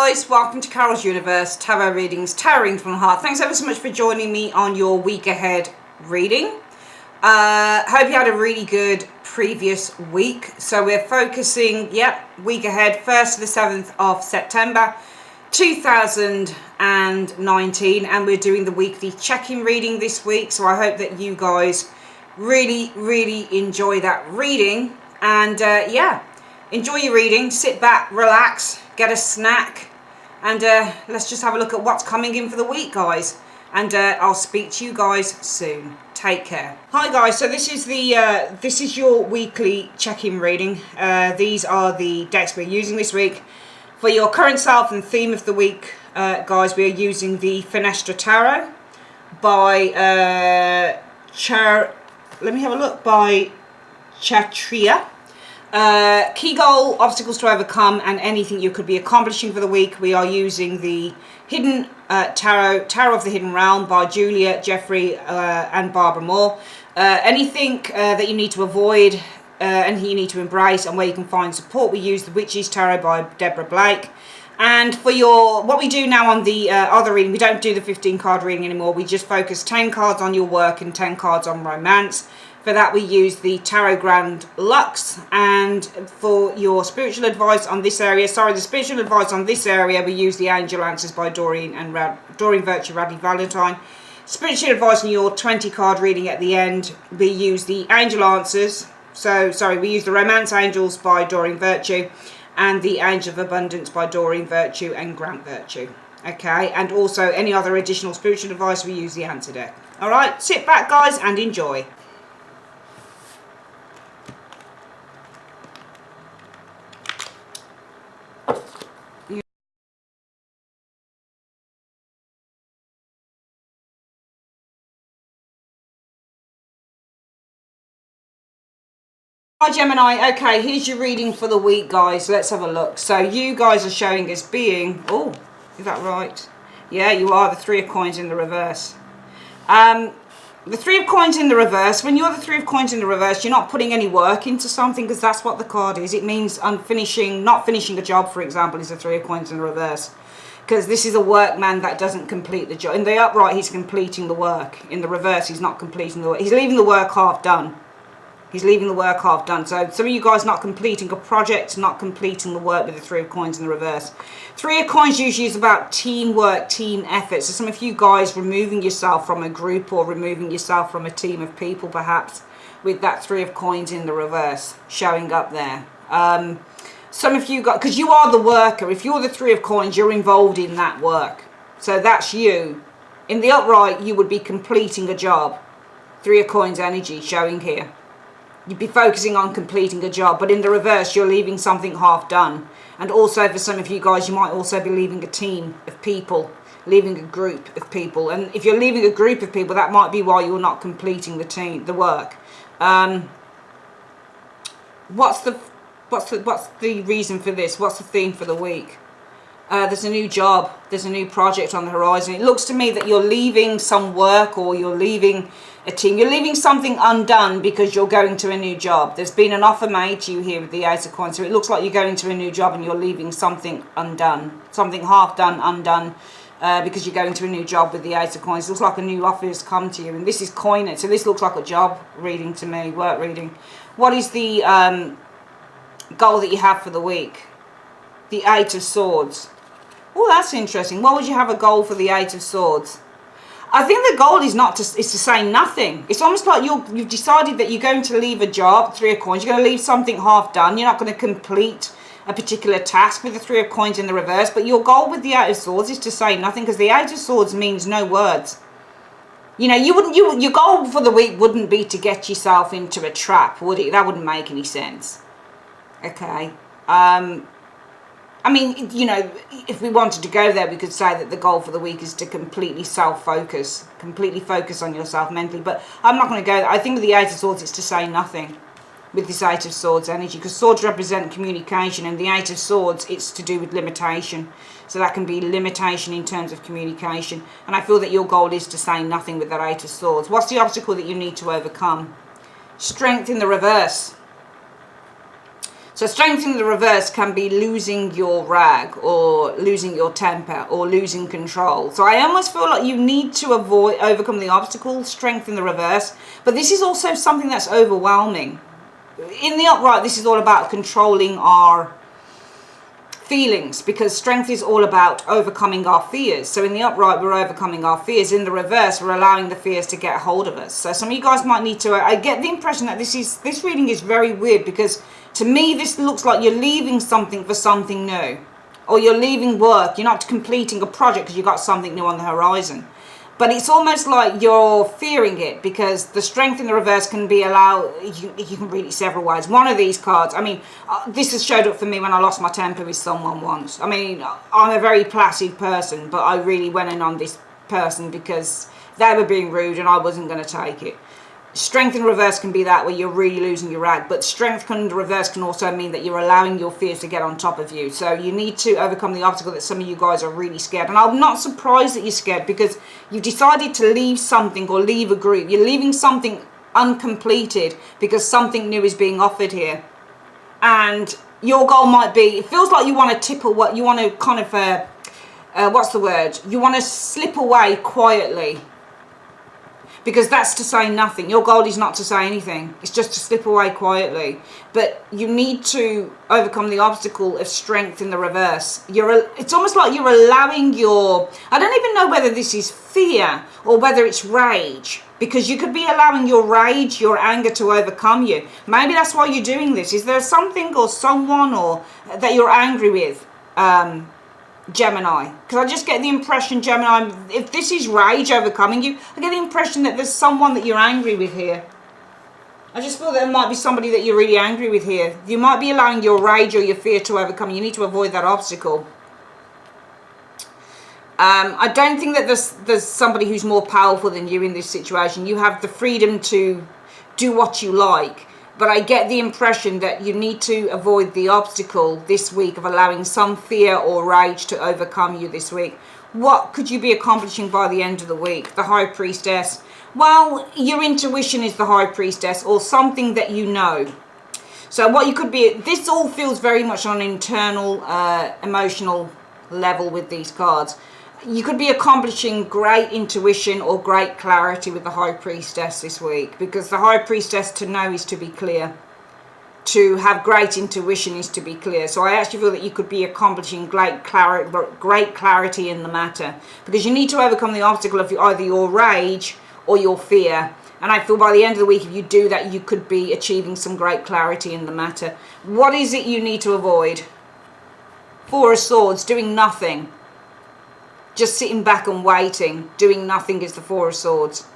guys, welcome to Carol's Universe Tarot Readings, Tarot from the Heart. Thanks ever so much for joining me on your week ahead reading. Hope you had a really good previous week. So we're focusing, week ahead, 1st to the 7th of September 2019, and we're doing the weekly check-in reading this week. So I hope that you guys really enjoy that reading, and enjoy your reading, sit back, relax, get a snack, and let's just have a look at what's coming in for the week, guys. And I'll speak to you guys soon. Take care. Hi guys, so this is your weekly check-in reading. These are the decks we're using this week. For your current self and theme of the week, guys, we are using the Fenestra Tarot by by Chatria. Key goal, obstacles to overcome, and anything you could be accomplishing for the week. We are using the Hidden Tarot of the Hidden Realm by Julia, Jeffrey, and Barbara Moore. Anything that you need to avoid, anything you need to embrace, and where you can find support, we use the Witch's Tarot by Deborah Blake. And for what we do now on the other reading, we don't do the 15 card reading anymore. We just focus 10 cards on your work and 10 cards on romance. For that, we use the Tarot Grand Luxe. And for your spiritual advice on this area, we use the Angel Answers by Doreen Virtue, Radley Valentine. Spiritual advice on your 20 card reading at the end, we use the Angel Answers. We use the Romance Angels by Doreen Virtue and the Angel of Abundance by Doreen Virtue and Grant Virtue. Okay, and also any other additional spiritual advice, we use the Answer deck. All right, sit back, guys, and enjoy. Hi Gemini, okay, here's your reading for the week, guys. Let's have a look. So you guys are showing as being, oh, is that right? Yeah, you are the Three of Coins in the reverse. The Three of Coins in the reverse, when you're the Three of Coins in the reverse, you're not putting any work into something, because that's what the card is. It means not finishing a job, for example, is the Three of Coins in the reverse. Because this is a workman that doesn't complete the job. In the upright, he's completing the work. In the reverse, he's not completing the work. He's leaving the work half done. He's leaving the work half done. So some of you guys not completing a project, not completing the work with the Three of Coins in the reverse. Three of Coins usually is about teamwork, team effort. So some of you guys removing yourself from a group or removing yourself from a team of people, perhaps, with that Three of Coins in the reverse showing up there. Some of you guys, because you are the worker. If you're the Three of Coins, you're involved in that work. So that's you. In the upright, you would be completing a job. Three of Coins energy showing here. You'd be focusing on completing a job, but in the reverse, you're leaving something half done. And also for some of you guys, you might also be leaving a team of people, leaving a group of people. And if you're leaving a group of people, that might be why you're not completing the work. What's the reason for this? What's the theme for the week? There's a new job, there's a new project on the horizon. It looks to me that you're leaving some work, or you're leaving a team. You're leaving something undone because you're going to a new job. There's been an offer made to you here with the Ace of Coins. So it looks like you're going to a new job and you're leaving something undone. Something half done, undone, because you're going to a new job with the Ace of Coins. It looks like a new offer has come to you. And this is coined. So this looks like a job reading to me, work reading. What is the goal that you have for the week? The Eight of Swords. Oh, that's interesting. Why would you have a goal for the Eight of Swords? I think the goal is to say nothing. It's almost like you've decided that you're going to leave a job, Three of Coins. You're going to leave something half done. You're not going to complete a particular task with the Three of Coins in the reverse. But your goal with the Eight of Swords is to say nothing, because the Eight of Swords means no words. You know, your goal for the week wouldn't be to get yourself into a trap, would it? That wouldn't make any sense. Okay. I mean, you know, if we wanted to go there, we could say that the goal for the week is to completely self-focus, completely focus on yourself mentally. But I'm not going to go there. I think with the Eight of Swords, it's to say nothing with this Eight of Swords energy, because swords represent communication, and the Eight of Swords, it's to do with limitation. So that can be limitation in terms of communication. And I feel that your goal is to say nothing with that Eight of Swords. What's the obstacle that you need to overcome? Strength in the reverse. So strength in the reverse can be losing your rag, or losing your temper, or losing control. So I almost feel like you need to overcome the obstacle, strength in the reverse. But this is also something that's overwhelming. In the upright, this is all about controlling our feelings, because strength is all about overcoming our fears. So in the upright, we're overcoming our fears. In the reverse, we're allowing the fears to get a hold of us. So some of you guys might need to, I get the impression that this reading is very weird, because to me this looks like you're leaving something for something new, or you're leaving work, you're not completing a project because you've got something new on the horizon. But it's almost like you're fearing it, because the strength in the reverse can be you can read it several ways. One of these cards, I mean, this has showed up for me when I lost my temper with someone once. I mean, I'm a very placid person, but I really went in on this person because they were being rude and I wasn't going to take it. Strength in reverse can be that, where you're really losing your rag, but strength in the reverse can also mean that you're allowing your fears to get on top of you. So you need to overcome the obstacle that some of you guys are really scared. And I'm not surprised that you're scared, because you've decided to leave something or leave a group. You're leaving something uncompleted because something new is being offered here. And your goal might be, it feels like you want to tip away, you want to kind of, what's the word? You want to slip away quietly. Because that's to say nothing. Your goal is not to say anything. It's just to slip away quietly. But you need to overcome the obstacle of strength in the reverse. It's almost like you're allowing I don't even know whether this is fear or whether it's rage. Because you could be allowing your rage, your anger to overcome you. Maybe that's why you're doing this. Is there something or someone that you're angry with? Gemini, because I just get the impression, Gemini, if this is rage overcoming you, I get the impression that there's someone that you're angry with here. I just feel that there might be somebody that you're really angry with here. You might be allowing your rage or your fear to overcome you. You need to avoid that obstacle. I don't think that there's somebody who's more powerful than you in this situation. You have the freedom to do what you like. But I get the impression that you need to avoid the obstacle this week of allowing some fear or rage to overcome you this week. What could you be accomplishing by the end of the week? The High Priestess. Well, your intuition is the High Priestess, or something that you know. So what you could be, this all feels very much on an internal, emotional level with these cards. You could be accomplishing great intuition or great clarity with the High Priestess this week, because the High Priestess, to know is to be clear. To have great intuition is to be clear. So I actually feel that you could be accomplishing great clarity in the matter, because you need to overcome the obstacle of either your rage or your fear. And I feel by the end of the week, if you do that, you could be achieving some great clarity in the matter. What is it you need to avoid? Four of Swords, doing nothing. Just sitting back and waiting. Doing nothing is the Four of Swords.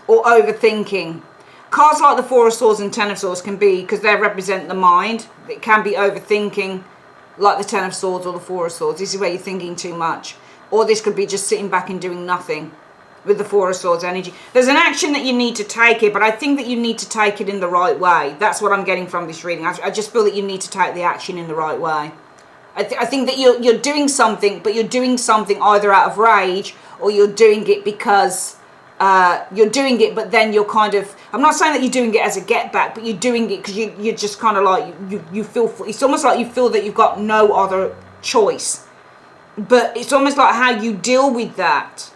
Or overthinking. Cards like the Four of Swords and Ten of Swords can be, because they represent the mind, it can be overthinking, like the Ten of Swords or the Four of Swords. This is where you're thinking too much. Or this could be just sitting back and doing nothing with the Four of Swords energy. There's an action that you need to take it, but I think that you need to take it in the right way. That's what I'm getting from this reading. I just feel that you need to take the action in the right way. I think that you're doing something, but you're doing something either out of rage, or you're doing it because you're doing it, but then you're kind of, I'm not saying that you're doing it as a get back, but you're doing it because you're just kind of like, you feel, it's almost like you feel that you've got no other choice. But it's almost like how you deal with that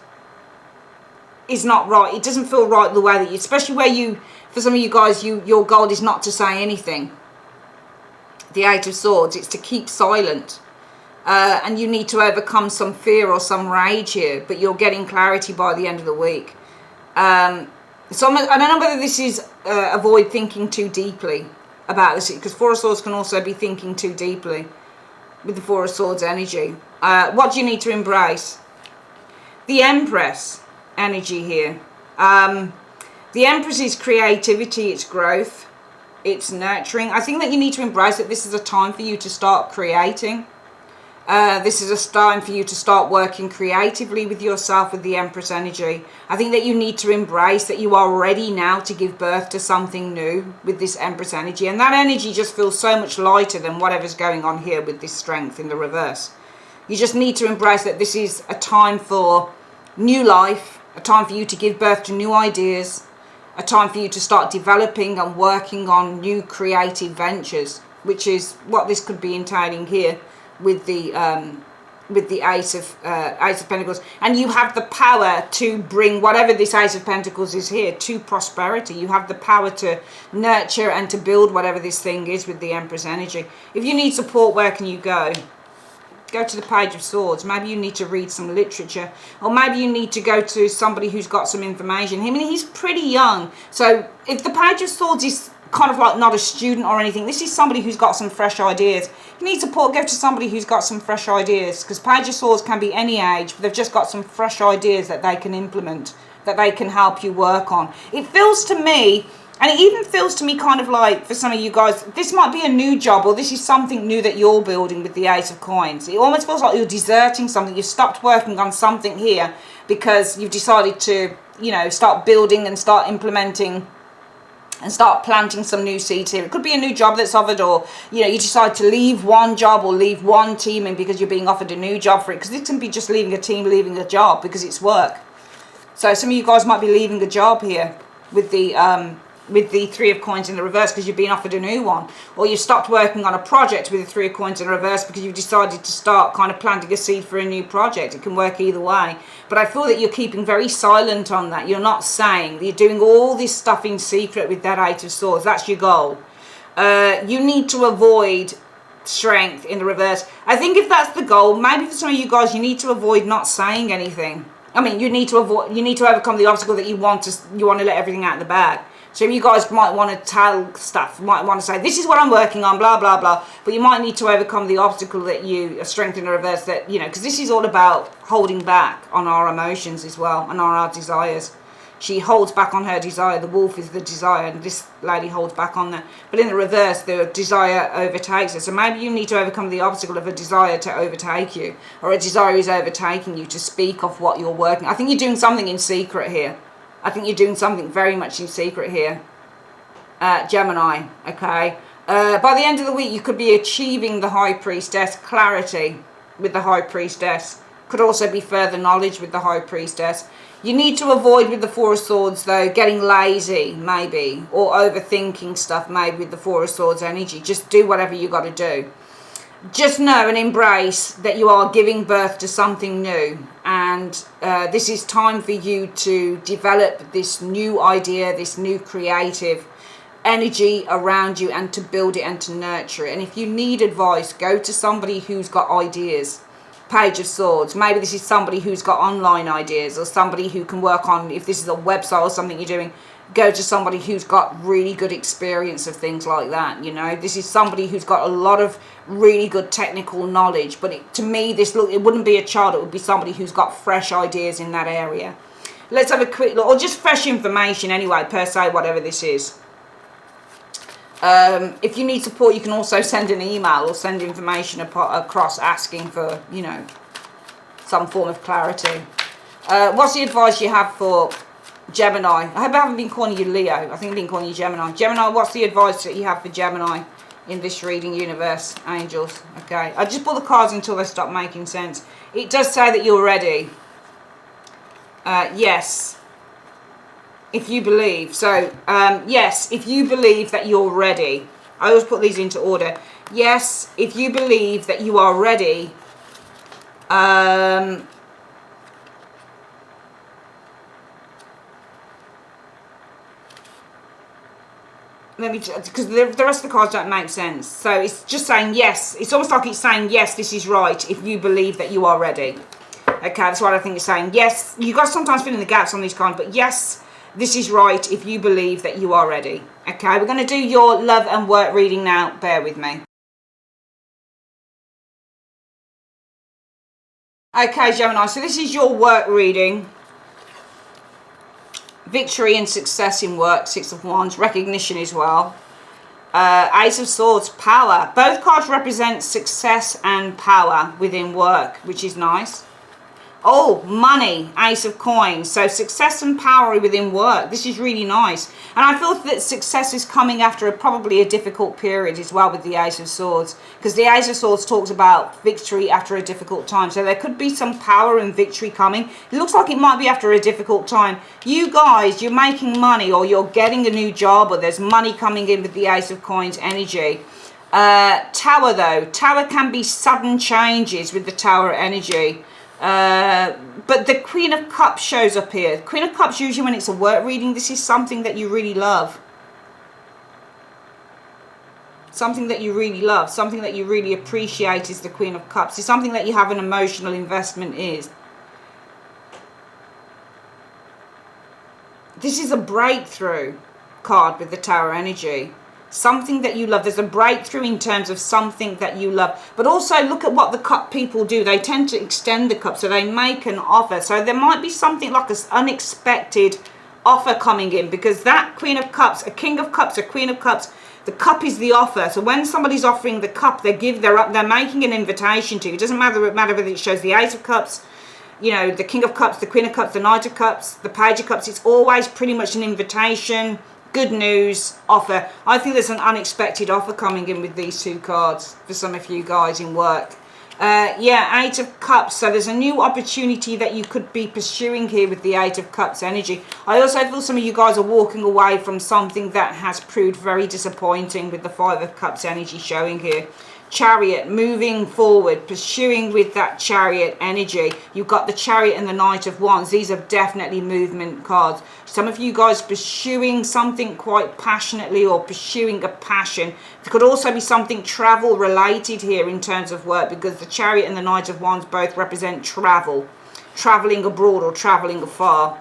is not right. It doesn't feel right the way that you, especially where you, for some of you guys, your goal is not to say anything. The Eight of Swords, it's to keep silent. And you need to overcome some fear or some rage here, but you're getting clarity by the end of the week. So I don't know whether this is avoid thinking too deeply about this, because Four of Swords can also be thinking too deeply with the Four of Swords energy. What do you need to embrace? The Empress energy here. The Empress is creativity, it's growth, it's nurturing. I think that you need to embrace that this is a time for you to start creating. This is a time for you to start working creatively with yourself with the Empress energy. I think that you need to embrace that you are ready now to give birth to something new with this Empress energy. And that energy just feels so much lighter than whatever's going on here with this strength in the reverse. You just need to embrace that this is a time for new life, a time for you to give birth to new ideas, a time for you to start developing and working on new creative ventures. which is what this could be entailing here with the Ace of Pentacles. And you have the power to bring whatever this Ace of Pentacles is here to prosperity. You have the power to nurture and to build whatever this thing is with the Empress energy. If you need support, where can you go? Go to the Page of Swords. Maybe you need to read some literature, or maybe you need to go to somebody who's got some information. I mean, he's pretty young, so if the Page of Swords is kind of like not a student or anything, this is somebody who's got some fresh ideas. You need support, go to somebody who's got some fresh ideas, because Page of Swords can be any age, but they've just got some fresh ideas that they can implement, that they can help you work on. It feels to me, and it even feels to me kind of like, for some of you guys, this might be a new job, or this is something new that you're building with the Ace of Coins. It almost feels like you're deserting something. You've stopped working on something here because you've decided to, you know, start building and start implementing and start planting some new seeds here. It could be a new job that's offered, or, you know, you decide to leave one job or leave one team in because you're being offered a new job for it. Because this can be just leaving a team, leaving a job because it's work. So some of you guys might be leaving a job here with the Three of Coins in the reverse because you've been offered a new one, or you've stopped working on a project with the Three of Coins in the reverse because you've decided to start kind of planting a seed for a new project. It can work either way, but I feel that you're keeping very silent on that. You're not saying, you're doing all this stuff in secret with that Eight of Swords. That's your goal. You need to avoid Strength in the reverse. I think if that's the goal, maybe for some of you guys, you need to avoid not saying anything. I mean, you need to overcome the obstacle that you want to let everything out of the bag. So you guys might want to tell stuff, might want to say, this is what I'm working on, blah, blah, blah. But you might need to overcome the obstacle that you, Strength in the reverse, that, you know, because this is all about holding back on our emotions as well, and on our desires. She holds back on her desire. The wolf is the desire, and this lady holds back on that. But in the reverse, the desire overtakes her. So maybe you need to overcome the obstacle of a desire to overtake you, or a desire is overtaking you to speak of what you're working. I think you're doing something in secret here. I think you're doing something very much in secret here, Gemini, okay? By the end of the week, you could be achieving the High Priestess, clarity with the High Priestess. Could also be further knowledge with the High Priestess. You need to avoid with the Four of Swords, though, getting lazy, maybe, or overthinking stuff, maybe, with the Four of Swords energy. Just do whatever you got to do. Just know and embrace that you are giving birth to something new, and this is time for you to develop this new idea, this new creative energy around you, and to build it and to nurture it. And if you need advice, go to somebody who's got ideas. Page of Swords. Maybe this is somebody who's got online ideas, or somebody who can work on, if this is a website or something you're doing, go to somebody who's got really good experience of things like that. You know, this is somebody who's got a lot of really good technical knowledge, but to me, it wouldn't be a child, it would be somebody who's got fresh ideas in that area. Let's have a quick look, or just fresh information anyway, per se, whatever this is. If you need support, you can also send an email or send information across asking for, you know, some form of clarity. What's the advice you have for Gemini? I hope I haven't been calling you Leo. I think I've been calling you Gemini. Gemini, what's the advice that you have for Gemini in this reading, universe, angels? Okay, I just pull the cards until they stop making sense. It does say that you're ready. Yes. If you believe. So, yes, if you believe that you're ready. I always put these into order. Yes, if you believe that you are ready. Let me, because the rest of the cards don't make sense. So it's just saying yes. It's almost like it's saying yes, this is right if you believe that you are ready. Okay, that's what I think it's saying. Yes, you guys sometimes fill in the gaps on these cards, but yes, this is right if you believe that you are ready. Okay, we're going to do your love and work reading now. Bear with me. Okay, Gemini, so this is your work reading. Victory and success in work, Six of Wands, recognition as well. Ace of Swords, power. Both cards represent success and power within work, which is nice. Oh, money, Ace of Coins. So success and power within work. This is really nice. And I feel that success is coming after probably a difficult period as well with the Ace of Swords. Because the Ace of Swords talks about victory after a difficult time. So there could be some power and victory coming. It looks like it might be after a difficult time. You guys, you're making money, or you're getting a new job, or there's money coming in with the Ace of Coins energy. Tower though, Tower can be sudden changes with the Tower energy. But the Queen of Cups shows up here. Queen of Cups, usually when it's a work reading, this is something that you really love. Something that you really love, something that you really appreciate is the Queen of Cups. It's something that you have an emotional investment in. This is a breakthrough card with the Tower energy. Something that you love. There's a breakthrough in terms of something that you love. But also look at what the cup people do. They tend to extend the cup, so they make an offer. So there might be something like an unexpected offer coming in, because that Queen of Cups, a King of Cups, a Queen of Cups, the cup is the offer. So when somebody's offering the cup, they're making an invitation to you. It doesn't matter whether it shows the Ace of Cups, you know, the King of Cups, the Queen of Cups, the Knight of Cups, the Page of Cups. It's always pretty much an invitation, good news, offer. I think there's an unexpected offer coming in with these two cards for some of you guys in work. Yeah, Eight of Cups. So there's a new opportunity that you could be pursuing here with the Eight of Cups energy. I also feel some of you guys are walking away from something that has proved very disappointing with the Five of Cups energy showing here. Chariot, moving forward, pursuing with that Chariot energy. You've got the Chariot and the Knight of Wands. These are definitely movement cards. Some of you guys pursuing something quite passionately, or pursuing a passion. It could also be something travel related here in terms of work, because the Chariot and the Knight of Wands both represent travel, traveling abroad or traveling afar.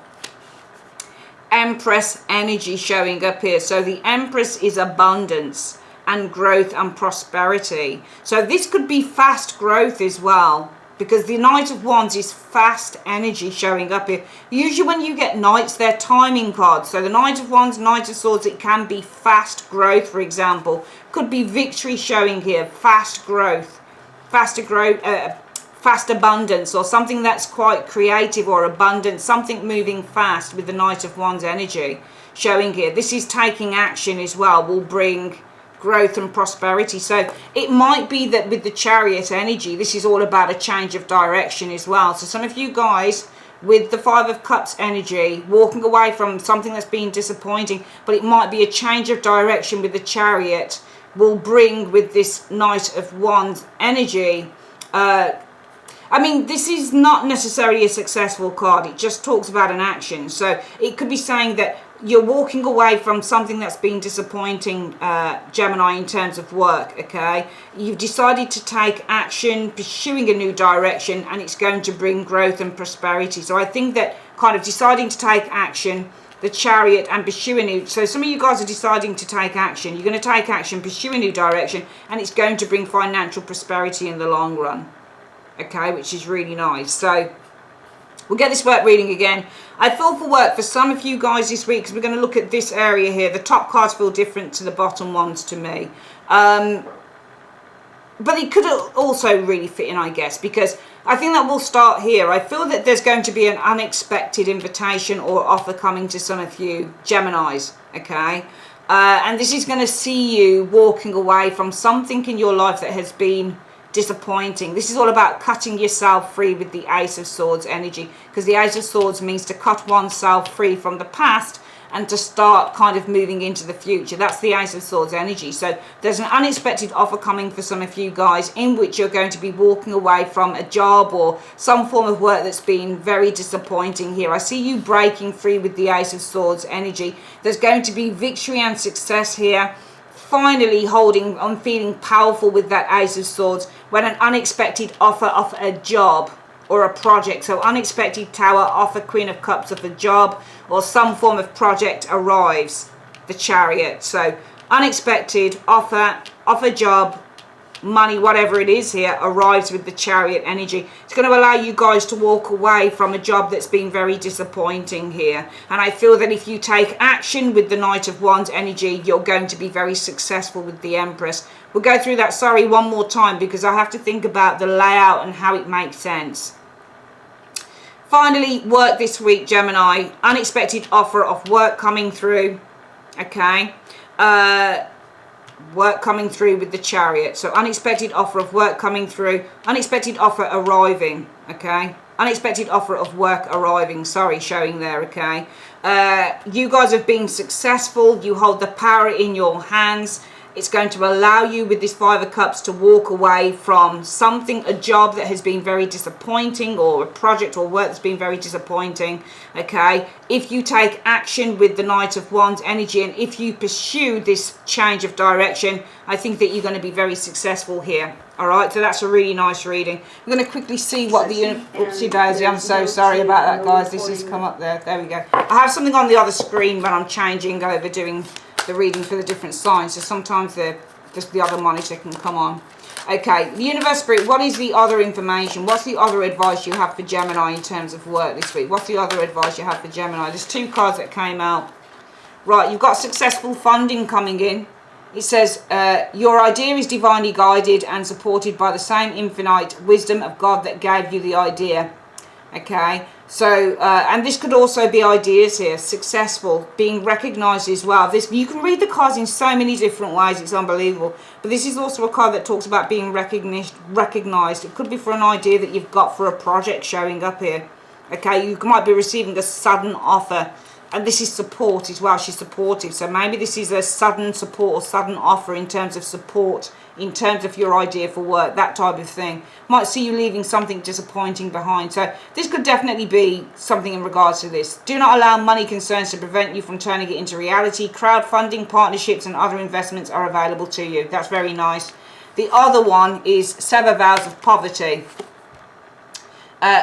Empress energy showing up here. So the Empress is abundance and growth and prosperity. So this could be fast growth as well, because the Knight of Wands is fast energy showing up here. Usually when you get Knights, they're timing cards. So the Knight of Wands, Knight of Swords, it can be fast growth, for example. Could be victory showing here, fast growth, fast abundance, or something that's quite creative or abundant, something moving fast with the Knight of Wands energy showing here. This is taking action as well, will bring growth and prosperity. So it might be that with the Chariot energy, this is all about a change of direction as well. So some of you guys with the Five of Cups energy, walking away from something that's been disappointing, but it might be a change of direction with the Chariot, will bring with this Knight of Wands energy. I mean, this is not necessarily a successful card. It just talks about an action. So it could be saying that you're walking away from something that's been disappointing, Gemini, in terms of work, okay? You've decided to take action, pursuing a new direction, and it's going to bring growth and prosperity. So I think that kind of deciding to take action, the Chariot, and pursue a new... So some of you guys are deciding to take action. You're going to take action, pursue a new direction, and it's going to bring financial prosperity in the long run, okay? Which is really nice. So we'll get this work reading again. I feel for work for some of you guys this week, because we're going to look at this area here. The top cards feel different to the bottom ones to me. But it could also really fit in, I guess, because I think that we'll start here. I feel that there's going to be an unexpected invitation or offer coming to some of you Geminis, okay? And this is going to see you walking away from something in your life that has been disappointing. This is all about cutting yourself free with the Ace of Swords energy, because the Ace of Swords means to cut oneself free from the past and to start kind of moving into the future. That's the Ace of Swords energy. So there's an unexpected offer coming for some of you guys, in which you're going to be walking away from a job or some form of work that's been very disappointing here. I see you breaking free with the Ace of Swords energy. There's going to be victory and success here. Finally I'm feeling powerful with that Ace of Swords, when an unexpected offer of a job or a project. So unexpected Tower, offer, Queen of Cups of a job or some form of project arrives, the Chariot. So unexpected offer of a job, money, whatever it is here, arrives with the Chariot energy. It's going to allow you guys to walk away from a job that's been very disappointing here. And I feel that if you take action with the Knight of Wands energy, you're going to be very successful with the Empress. We'll go through that, sorry, one more time, because I have to think about the layout and how it makes sense. Finally, work this week, Gemini. Unexpected offer of work coming through, okay? Work coming through with the Chariot. So unexpected offer of work coming through, unexpected offer arriving, okay? Unexpected offer of work arriving, sorry, showing there, okay? You guys have been successful. You hold the power in your hands. It's going to allow you with this Five of Cups to walk away from something, a job that has been very disappointing, or a project or work that's been very disappointing, okay? If you take action with the Knight of Wands energy, and if you pursue this change of direction, I think that you're going to be very successful here. All right, so that's a really nice reading. I'm going to quickly see what the... Oopsie daisy, I'm so sorry about that, guys. This has come up there. There we go. I have something on the other screen when I'm changing over, doing the reading for the different signs, so sometimes just the other monitor can come on. Okay, the universe spirit, what is the other information? What's the other advice you have for Gemini in terms of work this week? What's the other advice you have for Gemini? There's two cards that came out. Right, you've got successful funding coming in. It says, your idea is divinely guided and supported by the same infinite wisdom of God that gave you the idea. Okay, so, and this could also be ideas here, successful, being recognized as well. This, you can read the cards in so many different ways, it's unbelievable. But this is also a card that talks about being recognized. It could be for an idea that you've got for a project showing up here. Okay, you might be receiving a sudden offer. And this is support as well. She's supportive. So maybe this is a sudden support or sudden offer in terms of support, in terms of your idea for work, that type of thing. Might see you leaving something disappointing behind. So this could definitely be something in regards to this. Do not allow money concerns to prevent you from turning it into reality. Crowdfunding, partnerships and other investments are available to you. That's very nice. The other one is sever vows of poverty.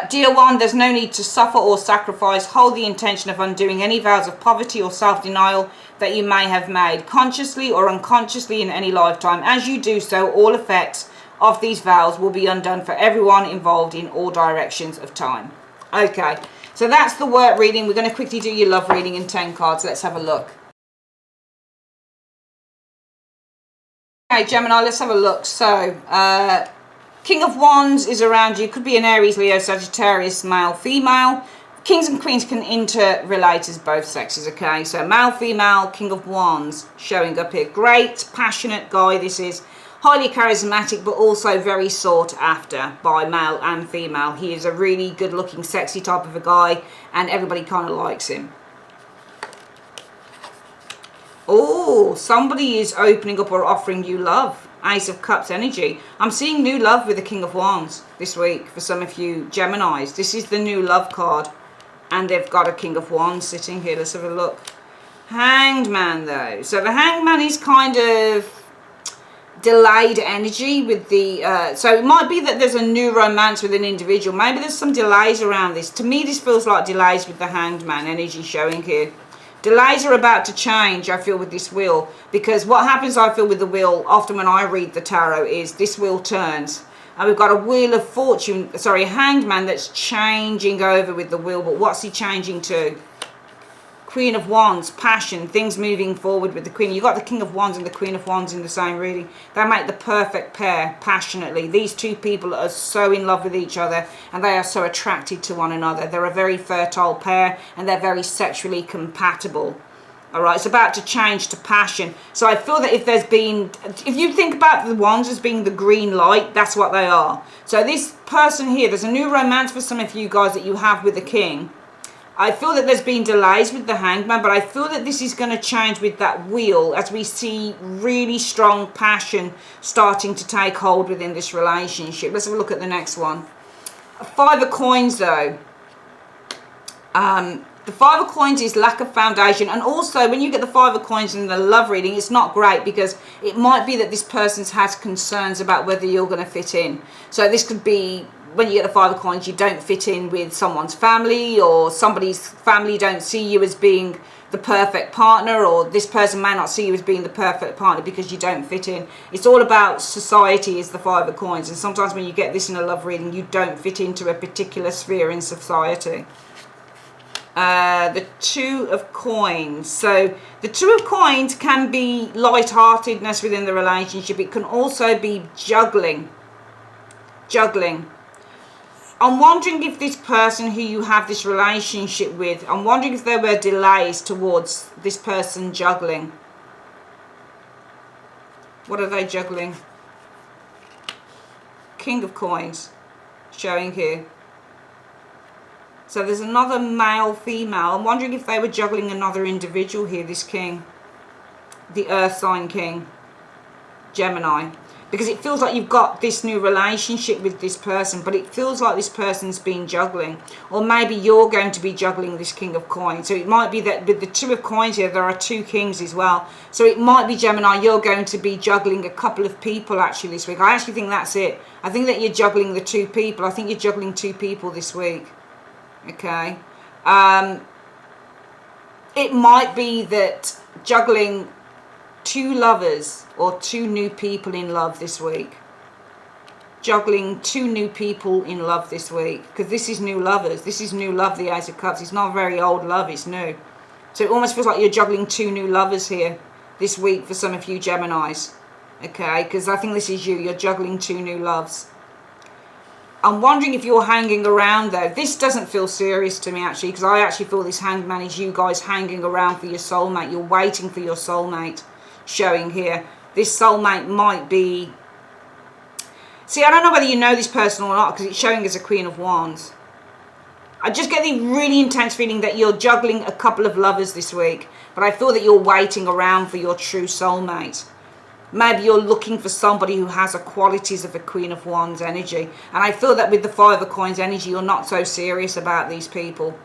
Dear one, there's no need to suffer or sacrifice. Hold the intention of undoing any vows of poverty or self-denial that you may have made, consciously or unconsciously in any lifetime. As you do so, all effects of these vows will be undone for everyone involved in all directions of time. Okay, so that's the work reading. We're going to quickly do your love reading in 10 cards. Let's have a look. Okay, Gemini, let's have a look. So, King of Wands is around you. Could be an Aries, Leo, Sagittarius, male, female. Kings and Queens can interrelate as both sexes, okay? So male, female, King of Wands showing up here. Great, passionate guy this is. Highly charismatic, but also very sought after by male and female. He is a really good-looking, sexy type of a guy, and everybody kind of likes him. Oh, somebody is opening up or offering you love. Ace of Cups energy. I'm seeing new love with the King of Wands this week for some of you Geminis. This is the new love card. And they've got a King of Wands sitting here. Let's have a look. Hanged Man, though. So the Hanged Man is kind of delayed energy with the... so it might be that there's a new romance with an individual. Maybe there's some delays around this. To me, this feels like delays with the Hanged Man energy showing here. Delays are about to change, I feel, with this wheel. Because what happens, I feel, with the wheel, often when I read the tarot, is this wheel turns. And we've got a Wheel of Fortune, sorry, a Hanged Man that's changing over with the wheel. But what's he changing to? Queen of Wands, passion, things moving forward with the Queen. You've got the King of Wands and the Queen of Wands in the same reading. They make the perfect pair, passionately. These two people are so in love with each other and they are so attracted to one another. They're a very fertile pair and they're very sexually compatible. All right, it's about to change to passion. So I feel that if there's been, if you think about the Wands as being the green light, that's what they are. So this person here, there's a new romance for some of you guys that you have with the King. I feel that there's been delays with the Hanged Man, but I feel that this is going to change with that wheel as we see really strong passion starting to take hold within this relationship. Let's have a look at the next one. Five of Coins, though. The Five of Coins is lack of foundation, and also when you get the Five of Coins in the love reading, it's not great because it might be that this person has concerns about whether you're going to fit in. So this could be when you get the Five of Coins, you don't fit in with someone's family, or somebody's family don't see you as being the perfect partner, or this person may not see you as being the perfect partner because you don't fit in. It's all about society is the Five of Coins, and sometimes when you get this in a love reading, you don't fit into a particular sphere in society. The Two of Coins. So the Two of Coins can be light-heartedness within the relationship. It can also be juggling. I'm wondering if this person who you have this relationship with, I'm wondering if there were delays towards this person juggling. What are they juggling? King of Coins showing here. So there's another male, female. I'm wondering if they were juggling another individual here, this King. The Earth sign King. Gemini, because it feels like you've got this new relationship with this person, but it feels like this person's been juggling, or maybe you're going to be juggling this King of Coins. So it might be that with the Two of Coins here, there are two kings as well. So it might be, Gemini, you're going to be juggling a couple of people actually this week. I actually think that's it. I think that you're juggling the two people. I think you're juggling two people this week. Okay. It might be that juggling two lovers or two new people in love this week. Juggling two new people in love this week, because this is new lovers. This is new love, the Ace of Cups. It's not very old love, it's new. So it almost feels like you're juggling two new lovers here this week for some of you Geminis. Okay, because I think this is you. You're juggling two new loves. I'm wondering if you're hanging around though. This doesn't feel serious to me actually, because I actually feel this Hanged Man is you guys hanging around for your soulmate. You're waiting for your soulmate, showing here. This soulmate might be... See, I don't know whether you know this person or not, because it's showing as a Queen of Wands. I just get the really intense feeling that you're juggling a couple of lovers this week, but I feel that you're waiting around for your true soulmate. Maybe you're looking for somebody who has the qualities of a Queen of Wands energy. And I feel that with the Five of Coins energy, you're not so serious about these people,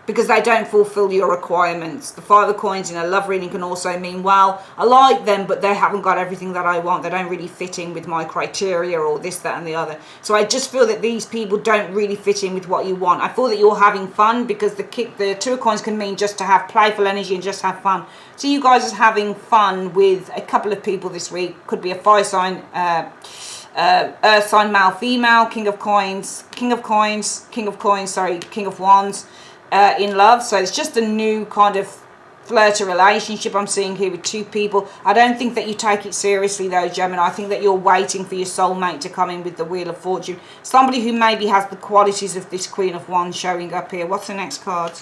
because they don't fulfill your requirements. The Five of Coins in a love reading can also mean, well, I like them, but they haven't got everything that I want. They don't really fit in with my criteria, or this, that, and the other. So I just feel that these people don't really fit in with what you want. I feel that you're having fun, because the Two of Coins can mean just to have playful energy and just have fun. So you guys are having fun with a couple of people this week. Could be a fire sign, earth sign, male, female, King of Coins, King of Wands, in love. So it's just a new kind of flirty relationship I'm seeing here with two people. I don't think that you take it seriously though, Gemini. I think that you're waiting for your soulmate to come in with the Wheel of Fortune. Somebody who maybe has the qualities of this Queen of Wands showing up here. What's the next card?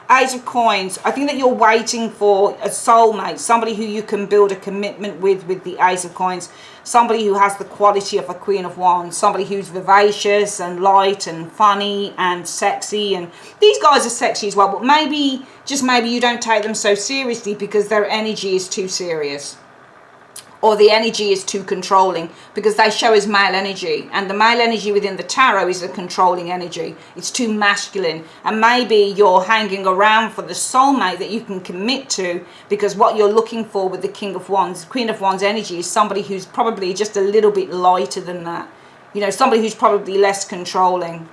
Ace of Coins. I think that you're waiting for a soulmate, somebody who you can build a commitment with the Ace of Coins, somebody who has the quality of a Queen of Wands, somebody who's vivacious and light and funny and sexy. And these guys are sexy as well, but maybe, just maybe, you don't take them so seriously because their energy is too serious, or the energy is too controlling, because they show as male energy, and the male energy within the tarot is a controlling energy. It's too masculine, and maybe you're hanging around for the soulmate that you can commit to, because what you're looking for with the King of Wands, Queen of Wands energy, is somebody who's probably just a little bit lighter than that. You know, somebody who's probably less controlling.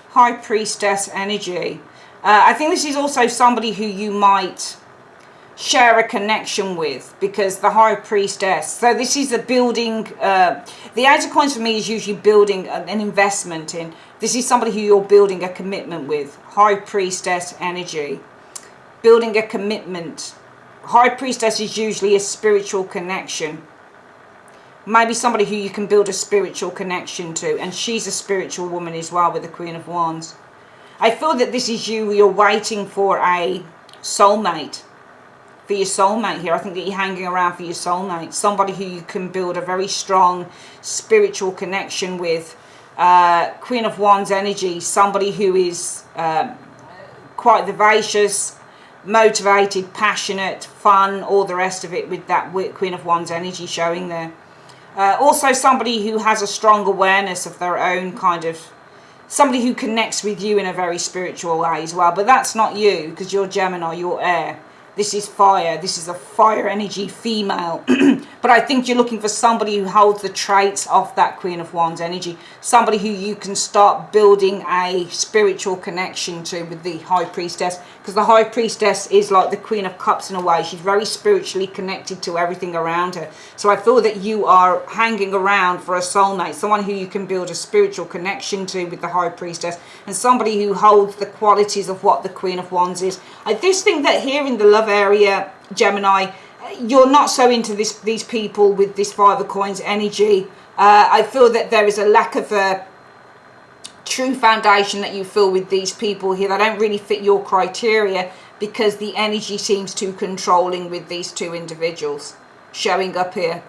High Priestess energy. I think this is also somebody who you might share a connection with, because the High Priestess, so this is a building, the Ace of Coins for me is usually building an investment in. This is somebody who you're building a commitment with. High Priestess energy, building a commitment. High Priestess is usually a spiritual connection, maybe somebody who you can build a spiritual connection to, and she's a spiritual woman as well with the Queen of Wands. I feel that this is you, you're waiting for a soulmate, for your soulmate here. I think that you're hanging around for your soulmate, somebody who you can build a very strong spiritual connection with. Queen of Wands energy, somebody who is quite vivacious, motivated, passionate, fun, all the rest of it, with that Queen of Wands energy showing there. Also somebody who has a strong awareness of their own kind of, somebody who connects with you in a very spiritual way as well. But that's not you, because you're Gemini, you're air. This is fire. This is a fire energy female. But I think you're looking for somebody who holds the traits of that Queen of Wands energy. Somebody who you can start building a spiritual connection to with the High Priestess. Because the High Priestess is like the Queen of Cups in a way. She's very spiritually connected to everything around her. So I feel that you are hanging around for a soulmate. Someone who you can build a spiritual connection to with the High Priestess. And somebody who holds the qualities of what the Queen of Wands is. I just think that here in the love area, Gemini, you're not so into these people with this Five of Coins energy. I feel that there is a lack of a true foundation that you feel with these people here. They don't really fit your criteria, because the energy seems too controlling with these two individuals showing up here.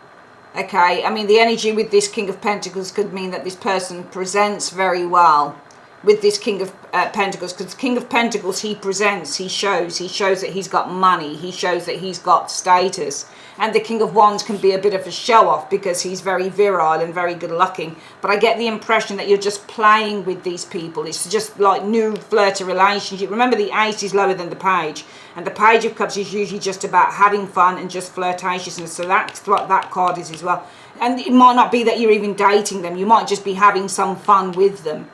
Okay, I mean, the energy with this King of Pentacles could mean that this person presents very well, with this King of Pentacles, because King of Pentacles, he presents, he shows that he's got money, he shows that he's got status. And the King of Wands can be a bit of a show-off because he's very virile and very good-looking. But I get the impression that you're just playing with these people. It's just like new flirty relationship. Remember, the Ace is lower than the Page. And the Page of Cups is usually just about having fun and just flirtatiousness. So that's what that card is as well. And it might not be that you're even dating them. You might just be having some fun with them.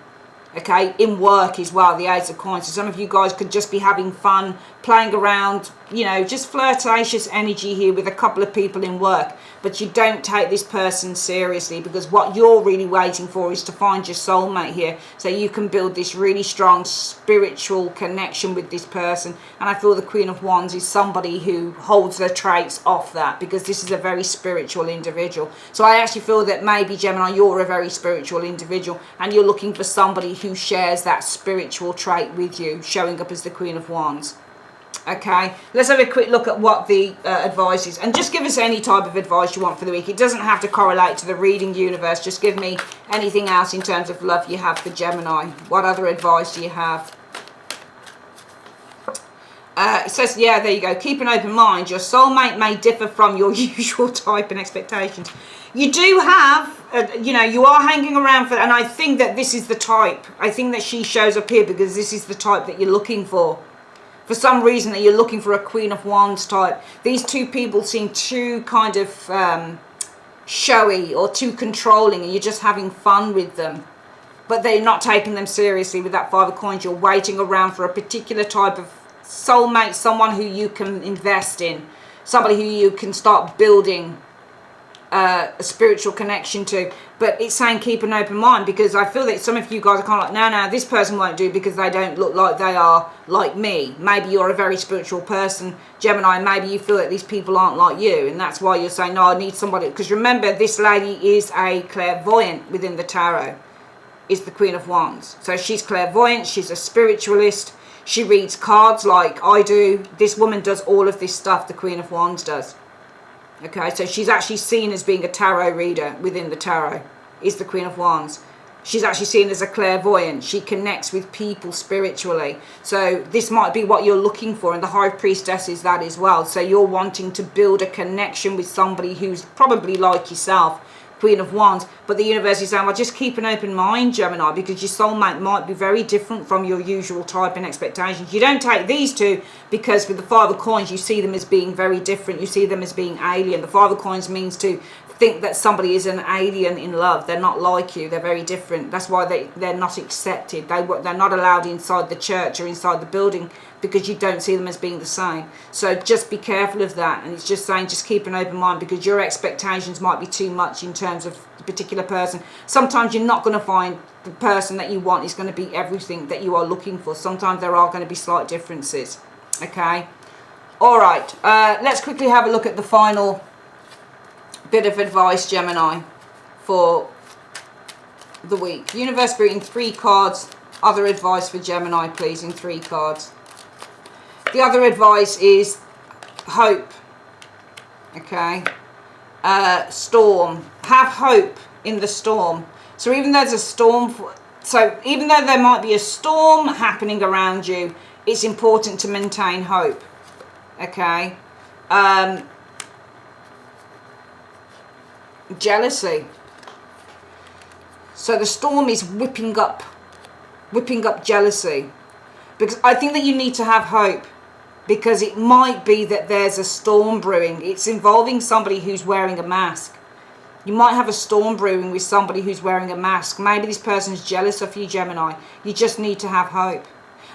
Okay, in work as well, the Ace of Coins. So some of you guys could just be having fun, playing around, you know, just flirtatious energy here with a couple of people in work. But you don't take this person seriously, because what you're really waiting for is to find your soulmate here, so you can build this really strong spiritual connection with this person. And I feel the Queen of Wands is somebody who holds the traits off that, because this is a very spiritual individual. So I actually feel that maybe, Gemini, you're a very spiritual individual and you're looking for somebody who shares that spiritual trait with you, showing up as the Queen of Wands. Okay, let's have a quick look at what the advice is, and just give us any type of advice you want for the week. It doesn't have to correlate to the reading universe. Just give me anything else in terms of love you have for Gemini. What other advice do you have? It says, yeah, there you go. Keep an open mind. Your soulmate may differ from your usual type and expectations. You do have, you know, you are hanging around for, and I think that this is the type. I think that she shows up here because this is the type that you're looking for. For some reason that you're looking for a Queen of Wands type. These two people seem too kind of showy or too controlling, and you're just having fun with them. But they're not taking them seriously with that Five of Coins. You're waiting around for a particular type of soulmate, someone who you can invest in, somebody who you can start building a spiritual connection to. But it's saying keep an open mind, because I feel that some of you guys are kind of like, no, this person won't do because they don't look like they are like me. Maybe you're a very spiritual person, Gemini. Maybe you feel that these people aren't like you, and that's why you're saying, no, I need somebody. Because remember, this lady is a clairvoyant within the tarot, is the Queen of Wands. So she's clairvoyant, she's a spiritualist, she reads cards like I do. This woman does all of this stuff, the Queen of Wands does. Okay, so she's actually seen as being a tarot reader within the tarot, is the Queen of Wands. She's actually seen as a clairvoyant. She connects with people spiritually. So this might be what you're looking for, and the High Priestess is that as well. So you're wanting to build a connection with somebody who's probably like yourself, Queen of Wands. But the universe is saying, well, just keep an open mind, Gemini, because your soulmate might be very different from your usual type and expectations. You don't take these two because with the Five of Coins, you see them as being very different. You see them as being alien. The Five of Coins means to think that somebody is an alien in love. They're not like you. They're very different. That's why they're not accepted. They're not allowed inside the church or inside the building, because you don't see them as being the same. So just be careful of that. And it's just saying, just keep an open mind, because your expectations might be too much in terms of the particular person. Sometimes you're not going to find the person that you want is going to be everything that you are looking for. Sometimes there are going to be slight differences. Okay. All right. Let's quickly have a look at the final bit of advice, Gemini, for the week. Universe Spirit in 3 cards. Other advice for Gemini, please, in 3 cards. The other advice is hope. Okay. Storm. Have hope in the storm. So even though there's a storm, even though there might be a storm happening around you, it's important to maintain hope. Okay. Jealousy. So the storm is whipping up jealousy, because I think that you need to have hope, because it might be that there's a storm brewing. It's involving somebody who's wearing a mask. You might have a storm brewing with somebody who's wearing a mask. Maybe this person's jealous of you, Gemini. You just need to have hope.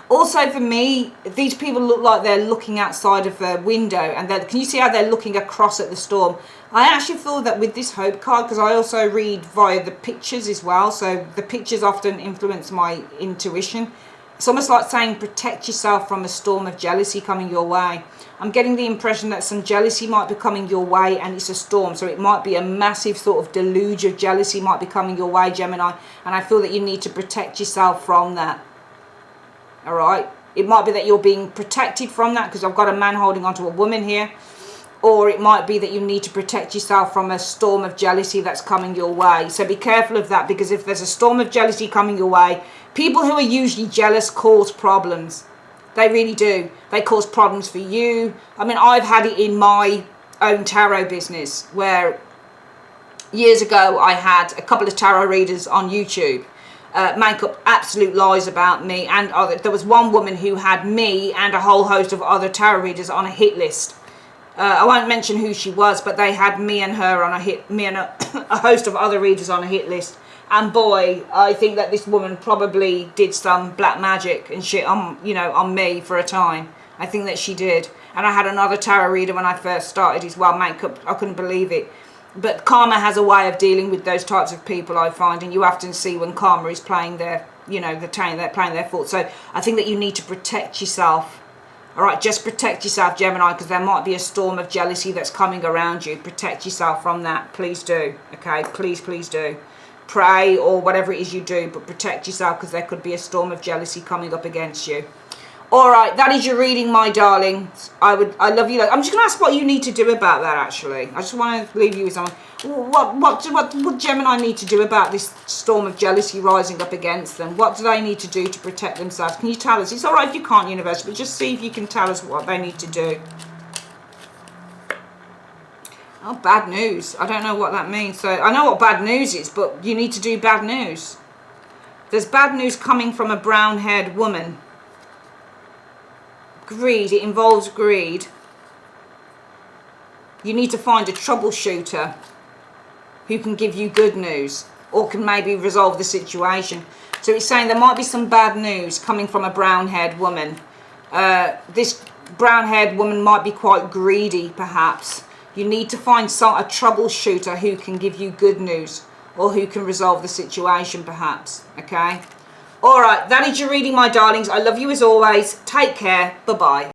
Also, for me, these people look like they're looking outside of a window, and can you see how they're looking across at the storm? I actually feel that with this hope card, because I also read via the pictures as well, so the pictures often influence my intuition. It's almost like saying protect yourself from a storm of jealousy coming your way. I'm getting the impression that some jealousy might be coming your way, and it's a storm. So it might be a massive sort of deluge of jealousy might be coming your way, Gemini. And I feel that you need to protect yourself from that. All right. It might be that you're being protected from that, because I've got a man holding onto a woman here. Or it might be that you need to protect yourself from a storm of jealousy that's coming your way. So be careful of that, because if there's a storm of jealousy coming your way, People who are usually jealous cause problems. They really do. They cause problems for you. I mean, I've had it in my own tarot business where years ago I had a couple of tarot readers on YouTube make up absolute lies about me and other. There was one woman who had me and a whole host of other tarot readers on a hit list. I won't mention who she was, but they had me and her on a host of other readers on a hit list. And boy, I think that this woman probably did some black magic and shit on, you know, on me for a time. I think that she did. And I had another tarot reader when I first started as well, makeup. I couldn't believe it. But karma has a way of dealing with those types of people, I find, and you often see when karma is playing their, you know, they're playing their fault. So I think that you need to protect yourself. All right, just protect yourself, Gemini, because there might be a storm of jealousy that's coming around you. Protect yourself from that. Please do. Okay, please, please do. Pray or whatever it is you do, but protect yourself because there could be a storm of jealousy coming up against you. All right, that is your reading, my darlings. I love you. I'm just going to ask what you need to do about that, actually. I just want to leave you with something. What Gemini need to do about this storm of jealousy rising up against them? What do they need to do to protect themselves? Can you tell us? It's all right if you can't, universe, but just see if you can tell us what they need to do. Oh, bad news. I don't know what that means. So I know what bad news is, but you need to do bad news. There's bad news coming from a brown-haired woman. Greed. It involves greed. You need to find a troubleshooter who can give you good news or can maybe resolve the situation. So it's saying there might be some bad news coming from a brown-haired woman. This brown-haired woman might be quite greedy, perhaps. You need to find a troubleshooter who can give you good news or who can resolve the situation, perhaps. Okay? All right, that is your reading, my darlings. I love you as always. Take care. Bye-bye.